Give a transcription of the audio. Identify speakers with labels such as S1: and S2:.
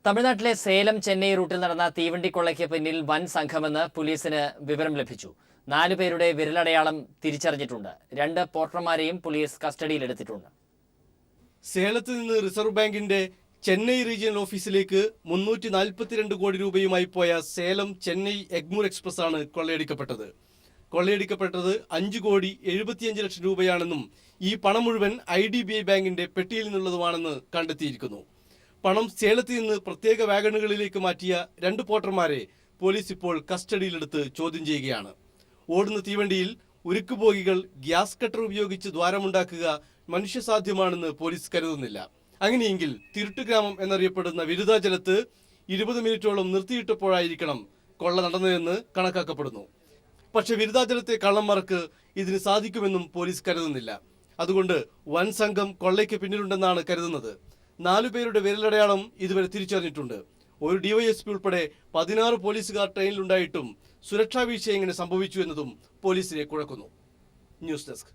S1: തമിഴ്നാട്ടിലെ സേലം ചെന്നൈ റൂട്ടിൽ നടന്ന തീവണ്ടിക്കൊള്ളയ്ക്ക് പിന്നിൽ വൻ സംഘമെന്ന് പോലീസിന് വിവരം ലഭിച്ചു. 4 പേരുടെ വിരലടയാളം തിരിച്ചറിഞ്ഞിട്ടുണ്ട്. 2 പോർട്ടർമാരെയും പോലീസ് കസ്റ്റഡിയിലെടുത്തിട്ടുണ്ട്.
S2: സേലത്ത് നിന്ന് റിസർവ് ബാങ്കിന്റെ ചെന്നൈ റീജിയണൽ ഓഫീസിലേക്ക് 342 കോടി രൂപയുമായി പോയ സേലം ചെന്നൈ എഗ്മൂർ എക്സ്പ്രസ് ആണ് കൊള്ളയടിക്കപ്പെട്ടത്. 5 കോടി 75 ലക്ഷം രൂപയാണെന്നും ഈ പണം മുഴുവൻ IDBI ബാങ്കിന്റെ പെട്ടിയിൽ നിന്നുള്ളതുമാണെന്ന് കണ്ടെത്തിയിരിക്കുന്നു. പണം സേലത്ത് നിന്ന് പ്രത്യേക വാഗണുകളിലേക്ക് മാറ്റിയ 2 പോർട്ടർമാരെ പോലീസ് ഇപ്പോൾ കസ്റ്റഡിയിലെടുത്ത് ചോദ്യം ചെയ്യുകയാണ്. ഓടുന്ന തീവണ്ടിയിൽ ഉരുക്കുബോഗികൾ ഗ്യാസ് കട്ടർ ഉപയോഗിച്ച് ദ്വാരമുണ്ടാക്കുക മനുഷ്യസാധ്യമാണെന്ന് പോലീസ് കരുതുന്നില്ല. അങ്ങനെയെങ്കിൽ തിരുട്ട് ഗ്രാമം എന്നറിയപ്പെടുന്ന വിരുദാചലത്ത് 20 മിനിറ്റോളം നിർത്തിയിട്ടപ്പോഴായിരിക്കണം കൊള്ള നടന്നതെന്ന് കണക്കാക്കപ്പെടുന്നു. പക്ഷെ വിരുദാചലത്തെ കള്ളന്മാർക്ക് ഇതിന് സാധിക്കുമെന്നും പോലീസ് കരുതുന്നില്ല. അതുകൊണ്ട് വൻ സംഘം കൊള്ളയ്ക്ക് പിന്നിലുണ്ടെന്നാണ് കരുതുന്നത്. 4 പേരുടെ വിരലടയാളം ഇതുവരെ തിരിച്ചറിഞ്ഞിട്ടുണ്ട്. ഒരു DYSP ഉൾപ്പെടെ 16 പോലീസുകാർ ട്രെയിനിലുണ്ടായിട്ടും സുരക്ഷാ വീഴ്ച എങ്ങനെ സംഭവിച്ചു എന്നതും പോലീസിനെ കുഴക്കുന്നു. News desk.